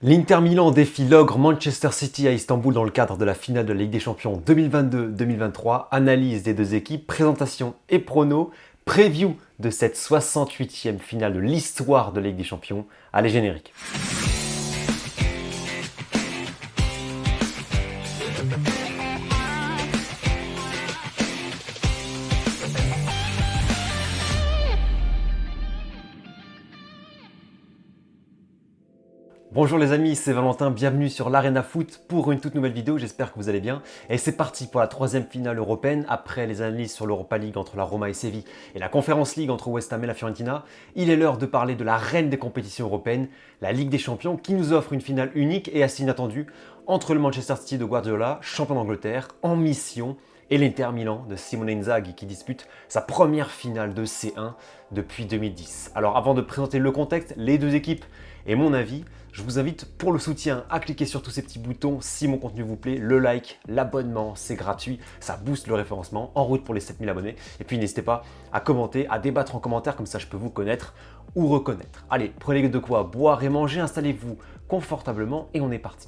L'Inter Milan défie l'ogre Manchester City à Istanbul dans le cadre de la finale de la Ligue des Champions 2022-2023. Analyse des deux équipes, présentation et prono, preview de cette 68e finale de l'histoire de la Ligue des Champions. Allez, générique. Bonjour les amis, c'est Valentin, bienvenue sur l'Arena Foot pour une toute nouvelle vidéo, j'espère que vous allez bien. Et c'est parti pour la troisième finale européenne, après les analyses sur l'Europa League entre la Roma et Séville et la Conference League entre West Ham et la Fiorentina. Il est l'heure de parler de la reine des compétitions européennes, la Ligue des Champions, qui nous offre une finale unique et assez inattendue entre le Manchester City de Guardiola, champion d'Angleterre, en mission, et l'Inter Milan de Simone Inzaghi qui dispute sa première finale de C1 depuis 2010. Alors avant de présenter le contexte, les deux équipes et mon avis, je vous invite pour le soutien à cliquer sur tous ces petits boutons si mon contenu vous plaît, le like, l'abonnement, c'est gratuit, ça booste le référencement, en route pour les 7000 abonnés. Et puis n'hésitez pas à commenter, à débattre en commentaire, comme ça je peux vous connaître ou reconnaître. Allez, prenez de quoi boire et manger, installez-vous confortablement et on est parti.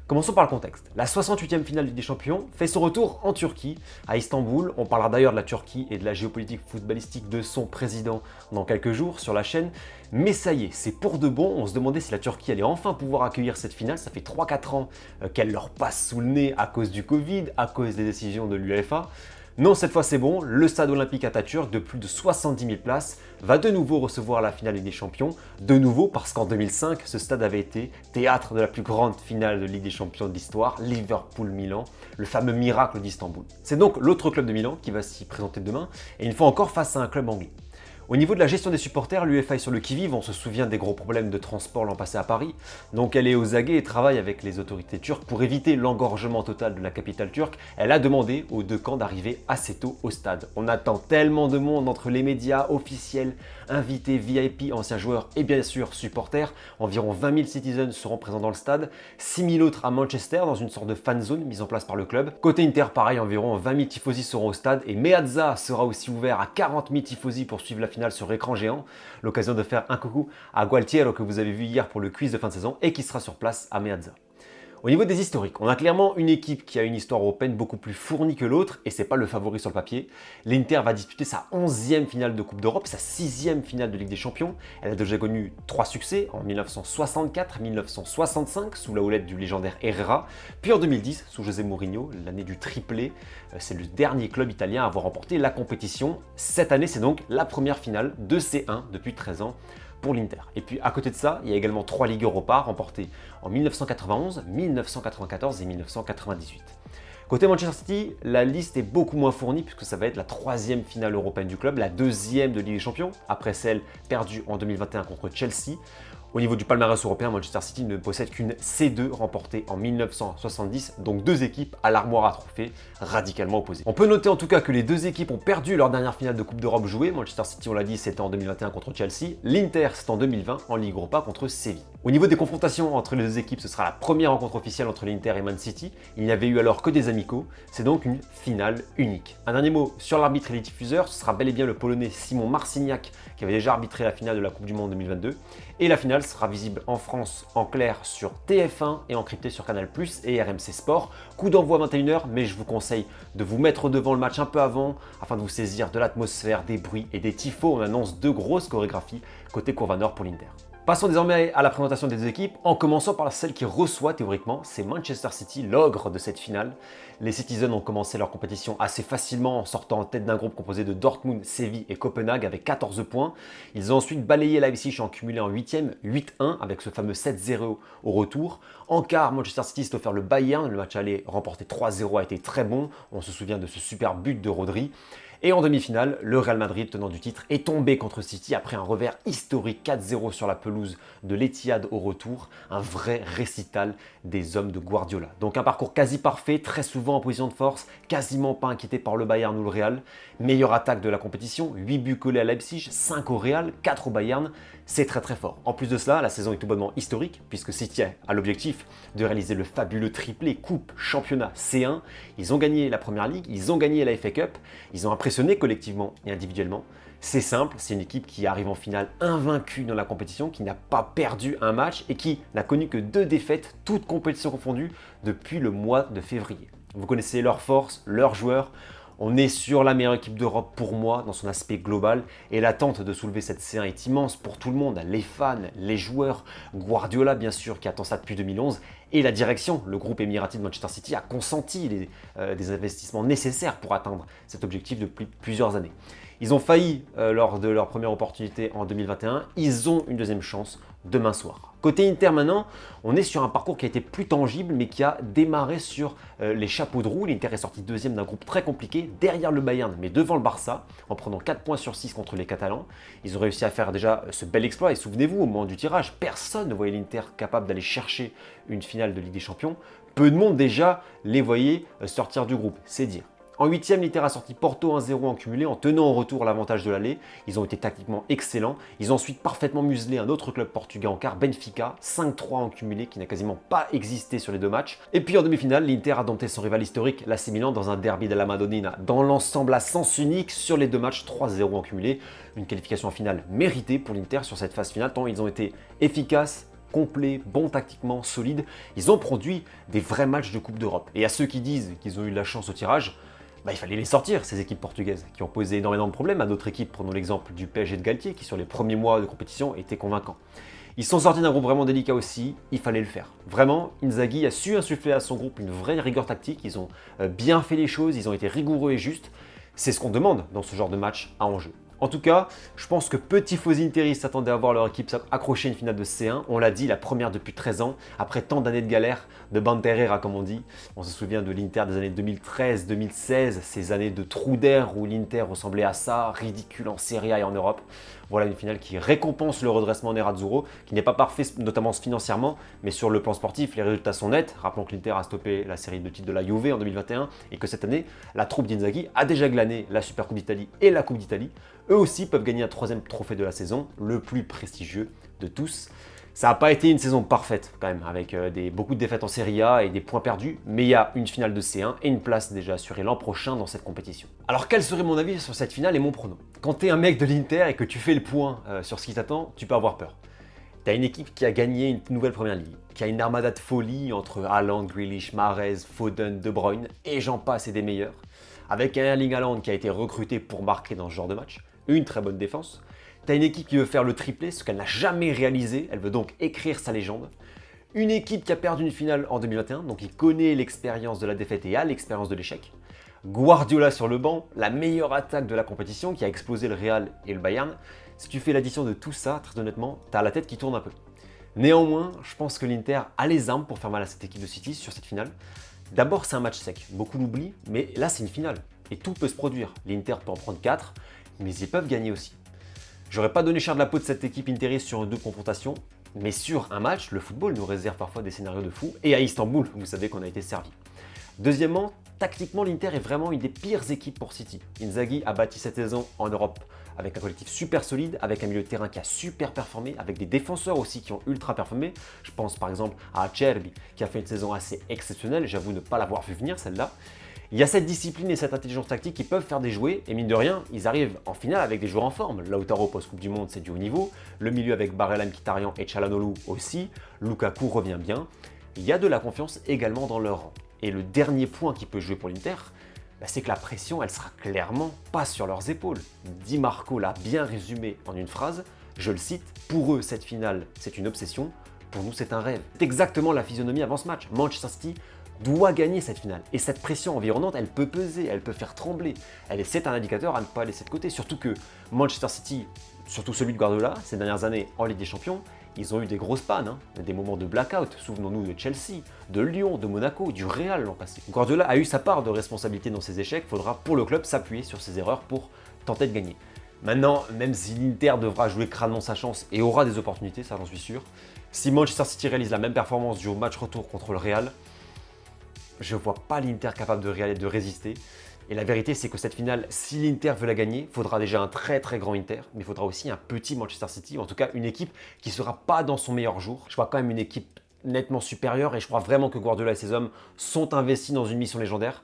Commençons par le contexte. La 68e finale de Ligue des Champions fait son retour en Turquie, à Istanbul. On parlera d'ailleurs de la Turquie et de la géopolitique footballistique de son président dans quelques jours sur la chaîne. Mais ça y est, c'est pour de bon. On se demandait si la Turquie allait enfin pouvoir accueillir cette finale. Ça fait 3-4 ans qu'elle leur passe sous le nez à cause du Covid, à cause des décisions de l'UEFA. Non, cette fois c'est bon, le stade olympique Atatürk de plus de 70 000 places va de nouveau recevoir la finale Ligue des Champions. De nouveau parce qu'en 2005, ce stade avait été théâtre de la plus grande finale de Ligue des Champions de l'histoire, Liverpool-Milan, le fameux miracle d'Istanbul. C'est donc l'autre club de Milan qui va s'y présenter demain, et une fois encore face à un club anglais. Au niveau de la gestion des supporters, l'UEFA est sur le qui-vive, on se souvient des gros problèmes de transport l'an passé à Paris, donc elle est aux aguets et travaille avec les autorités turques pour éviter l'engorgement total de la capitale turque. Elle a demandé aux deux camps d'arriver assez tôt au stade. On attend tellement de monde entre les médias officiels, invités, VIP, anciens joueurs et bien sûr supporters. Environ 20 000 citizens seront présents dans le stade, 6 000 autres à Manchester dans une sorte de fan zone mise en place par le club. Côté Inter, pareil, environ 20 000 tifosi seront au stade et Meazza sera aussi ouvert à 40 000 tifosi pour suivre la finale sur écran géant. L'occasion de faire un coucou à Gualtiero que vous avez vu hier pour le quiz de fin de saison et qui sera sur place à Meazza. Au niveau des historiques, on a clairement une équipe qui a une histoire européenne beaucoup plus fournie que l'autre et c'est pas le favori sur le papier. L'Inter va disputer sa 11e finale de Coupe d'Europe, sa 6e finale de Ligue des Champions. Elle a déjà connu 3 succès en 1964, 1965 sous la houlette du légendaire Herrera, puis en 2010 sous José Mourinho, l'année du triplé. C'est le dernier club italien à avoir remporté la compétition. Cette année, c'est donc la première finale de C1 depuis 13 ans pour l'Inter. Et puis à côté de ça, il y a également 3 Ligues Europa remportées en 1991, 1994 et 1998. Côté Manchester City, la liste est beaucoup moins fournie puisque ça va être la 3e finale européenne du club, la 2e de Ligue des Champions, après celle perdue en 2021 contre Chelsea. Au niveau du palmarès européen, Manchester City ne possède qu'une C2 remportée en 1970, donc 2 équipes à l'armoire à trophées radicalement opposées. On peut noter en tout cas que les 2 équipes ont perdu leur dernière finale de Coupe d'Europe jouée. Manchester City, on l'a dit, c'était en 2021 contre Chelsea. L'Inter, c'est en 2020 en Ligue Europa contre Séville. Au niveau des confrontations entre les 2 équipes, ce sera la première rencontre officielle entre l'Inter et Man City. Il n'y avait eu alors que des amicaux. C'est donc une finale unique. Un dernier mot sur l'arbitre et les diffuseurs, ce sera bel et bien le Polonais Simon Marciniak qui avait déjà arbitré la finale de la Coupe du Monde 2022. Et la finale sera visible en France en clair sur TF1 et encryptée sur Canal+ et RMC Sport. Coup d'envoi 21h, mais je vous conseille de vous mettre devant le match un peu avant afin de vous saisir de l'atmosphère, des bruits et des tifos. On annonce 2 grosses chorégraphies côté Courva Nord pour l'Inter. Passons désormais à la présentation des 2 équipes, en commençant par celle qui reçoit théoriquement, c'est Manchester City, l'ogre de cette finale. Les Citizens ont commencé leur compétition assez facilement en sortant en tête d'un groupe composé de Dortmund, Séville et Copenhague avec 14 points. Ils ont ensuite balayé Leipzig en cumulé en 8e, 8-1 avec ce fameux 7-0 au retour. En quart, Manchester City s'est offert le Bayern, le match aller remporté 3-0 a été très bon, on se souvient de ce super but de Rodri. Et en demi-finale, le Real Madrid, tenant du titre, est tombé contre City après un revers historique 4-0 sur la pelouse de l'Etihad au retour, un vrai récital des hommes de Guardiola. Donc un parcours quasi parfait, très souvent en position de force, quasiment pas inquiété par le Bayern ou le Real. Meilleure attaque de la compétition, 8 buts collés à Leipzig, 5 au Real, 4 au Bayern, c'est très très fort. En plus de cela, la saison est tout bonnement historique, puisque City a l'objectif de réaliser le fabuleux triplé Coupe, Championnat, C1. Ils ont gagné la Première Ligue, ils ont gagné la FA Cup, ils ont impressionné collectivement et individuellement. C'est simple, c'est une équipe qui arrive en finale invaincue dans la compétition, qui n'a pas perdu un match et qui n'a connu que 2 défaites, toutes compétitions confondues, depuis le mois de février. Vous connaissez leurs forces, leurs joueurs. On est sur la meilleure équipe d'Europe pour moi dans son aspect global et l'attente de soulever cette C1 est immense pour tout le monde, les fans, les joueurs, Guardiola bien sûr qui attend ça depuis 2011 et la direction, le groupe émirati de Manchester City a consenti des investissements nécessaires pour atteindre cet objectif depuis plusieurs années. Ils ont failli lors de leur première opportunité en 2021, ils ont une deuxième chance demain soir. Côté Inter maintenant, on est sur un parcours qui a été plus tangible mais qui a démarré sur les chapeaux de roue. L'Inter est sorti deuxième d'un groupe très compliqué, derrière le Bayern mais devant le Barça, en prenant 4 points sur 6 contre les Catalans. Ils ont réussi à faire déjà ce bel exploit et souvenez-vous, au moment du tirage, personne ne voyait l'Inter capable d'aller chercher une finale de Ligue des Champions. Peu de monde déjà les voyait sortir du groupe, c'est dire. En 8e, l'Inter a sorti Porto 1-0 en cumulé en tenant en retour l'avantage de l'aller. Ils ont été tactiquement excellents. Ils ont ensuite parfaitement muselé un autre club portugais en quart, Benfica, 5-3 en cumulé qui n'a quasiment pas existé sur les 2 matchs. Et puis en demi-finale, l'Inter a dompté son rival historique, l'AC Milan, dans un derby della Madonnina. Dans l'ensemble à sens unique sur les 2 matchs, 3-0 en cumulé. Une qualification en finale méritée pour l'Inter sur cette phase finale tant ils ont été efficaces, complet, bon tactiquement, solide. Ils ont produit des vrais matchs de Coupe d'Europe. Et à ceux qui disent qu'ils ont eu de la chance au tirage, il fallait les sortir, ces équipes portugaises, qui ont posé énormément de problèmes à d'autres équipes. Prenons l'exemple du PSG de Galtier, qui sur les premiers mois de compétition était convaincant. Ils sont sortis d'un groupe vraiment délicat aussi, il fallait le faire. Vraiment, Inzaghi a su insuffler à son groupe une vraie rigueur tactique, ils ont bien fait les choses, ils ont été rigoureux et justes. C'est ce qu'on demande dans ce genre de match à enjeu. En tout cas, je pense que peu de tifosi interistes s'attendaient à voir leur équipe accrocher une finale de C1. On l'a dit, la première depuis 13 ans, après tant d'années de galère, de banterera comme on dit. On se souvient de l'Inter des années 2013-2016, ces années de trou d'air où l'Inter ressemblait à ça, ridicule en Serie A et en Europe. Voilà une finale qui récompense le redressement Nerazzurro, qui n'est pas parfait notamment financièrement, mais sur le plan sportif, les résultats sont nets. Rappelons que l'Inter a stoppé la série de titres de la Juve en 2021 et que cette année, la troupe d'Inzaghi a déjà glané la Super Coupe d'Italie et la Coupe d'Italie. Eux aussi peuvent gagner un 3e trophée de la saison, le plus prestigieux de tous. Ça n'a pas été une saison parfaite quand même, avec beaucoup de défaites en Serie A et des points perdus, mais il y a une finale de C1 et une place déjà assurée l'an prochain dans cette compétition. Alors quel serait mon avis sur cette finale et mon prono? Quand tu es un mec de l'Inter et que tu fais le point sur ce qui t'attend, tu peux avoir peur. Tu as une équipe qui a gagné une nouvelle première ligue, qui a une armada de folie entre Haaland, Grealish, Mahrez, Foden, De Bruyne et j'en passe et des meilleurs, avec un Erling Haaland qui a été recruté pour marquer dans ce genre de match, une très bonne défense. Tu as une équipe qui veut faire le triplé, ce qu'elle n'a jamais réalisé, elle veut donc écrire sa légende. Une équipe qui a perdu une finale en 2021, donc qui connaît l'expérience de la défaite et a l'expérience de l'échec. Guardiola sur le banc, la meilleure attaque de la compétition qui a explosé le Real et le Bayern. Si tu fais l'addition de tout ça, très honnêtement, tu as la tête qui tourne un peu. Néanmoins, je pense que l'Inter a les armes pour faire mal à cette équipe de City sur cette finale. D'abord, c'est un match sec, beaucoup l'oublient, mais là c'est une finale et tout peut se produire. L'Inter peut en prendre 4, mais ils peuvent gagner aussi. J'aurais pas donné cher de la peau de cette équipe interiste sur une double confrontation, mais sur un match, le football nous réserve parfois des scénarios de fou, et à Istanbul, vous savez qu'on a été servi. Deuxièmement, tactiquement, l'Inter est vraiment une des pires équipes pour City. Inzaghi a bâti cette saison en Europe avec un collectif super solide, avec un milieu de terrain qui a super performé, avec des défenseurs aussi qui ont ultra performé. Je pense par exemple à Acerbi, qui a fait une saison assez exceptionnelle, j'avoue ne pas l'avoir vu venir celle-là. Il y a cette discipline et cette intelligence tactique qui peuvent faire des jouets, et mine de rien, ils arrivent en finale avec des joueurs en forme. Lautaro post-Coupe du Monde, c'est du haut niveau. Le milieu avec Barella, Mkhitaryan et Çalhanoğlu aussi. Lukaku revient bien. Il y a de la confiance également dans leur rang. Et le dernier point qui peut jouer pour l'Inter, c'est que la pression, elle sera clairement pas sur leurs épaules. Di Marco l'a bien résumé en une phrase, je le cite, « Pour eux, cette finale, c'est une obsession. Pour nous, c'est un rêve. » C'est exactement la physionomie avant ce match. Manchester City doit gagner cette finale. Et cette pression environnante, elle peut peser, elle peut faire trembler. C'est un indicateur à ne pas laisser de côté. Surtout que Manchester City, surtout celui de Guardiola, ces dernières années en Ligue des Champions, ils ont eu des grosses pannes, des moments de blackout. Souvenons-nous de Chelsea, de Lyon, de Monaco, du Real l'an passé. Guardiola a eu sa part de responsabilité dans ces échecs. Il faudra pour le club s'appuyer sur ses erreurs pour tenter de gagner. Maintenant, même si l'Inter devra jouer crânement sa chance et aura des opportunités, ça j'en suis sûr, si Manchester City réalise la même performance du match retour contre le Real, je ne vois pas l'Inter capable de résister. Et la vérité, c'est que cette finale, si l'Inter veut la gagner, il faudra déjà un très très grand Inter, mais il faudra aussi un petit Manchester City, en tout cas une équipe qui ne sera pas dans son meilleur jour. Je vois quand même une équipe nettement supérieure et je crois vraiment que Guardiola et ses hommes sont investis dans une mission légendaire.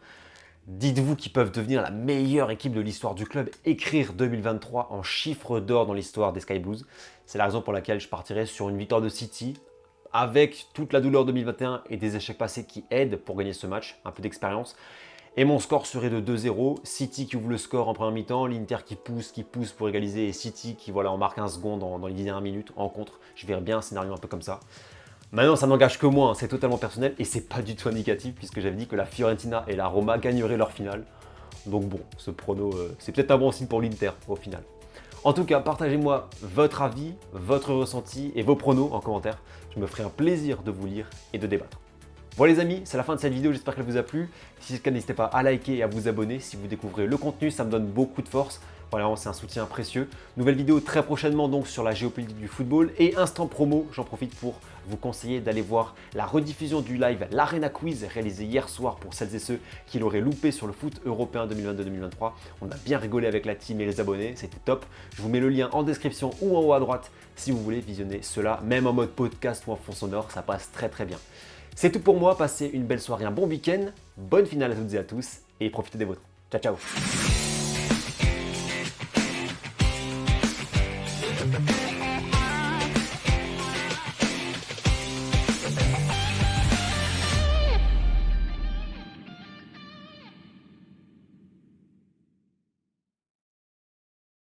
Dites-vous qu'ils peuvent devenir la meilleure équipe de l'histoire du club, écrire 2023 en chiffre d'or dans l'histoire des Sky Blues. C'est la raison pour laquelle je partirai sur une victoire de City, avec toute la douleur 2021 et des échecs passés qui aident pour gagner ce match, un peu d'expérience. Et mon score serait de 2-0, City qui ouvre le score en première mi-temps, l'Inter qui pousse pour égaliser, et City qui en marque un second dans les 10 dernières minutes en contre. Je verrais bien un scénario un peu comme ça. Maintenant, ça n'engage que moi, c'est totalement personnel et c'est pas du tout indicatif puisque j'avais dit que la Fiorentina et la Roma gagneraient leur finale. Donc bon, ce prono, c'est peut-être un bon signe pour l'Inter au final. En tout cas, partagez-moi votre avis, votre ressenti et vos pronos en commentaire. Je me ferai un plaisir de vous lire et de débattre. Voilà les amis, c'est la fin de cette vidéo, j'espère qu'elle vous a plu. Si c'est le cas, n'hésitez pas à liker et à vous abonner. Si vous découvrez le contenu, ça me donne beaucoup de force. Vraiment, c'est un soutien précieux. Nouvelle vidéo très prochainement donc sur la géopolitique du football. Et instant promo, j'en profite pour vous conseiller d'aller voir la rediffusion du live l'Arena Quiz réalisé hier soir pour celles et ceux qui l'auraient loupé sur le foot européen 2022-2023. On a bien rigolé avec la team et les abonnés, c'était top. Je vous mets le lien en description ou en haut à droite si vous voulez visionner cela, même en mode podcast ou en fond sonore, ça passe très très bien. C'est tout pour moi, passez une belle soirée, un bon week-end, bonne finale à toutes et à tous et profitez des vôtres. Ciao ciao.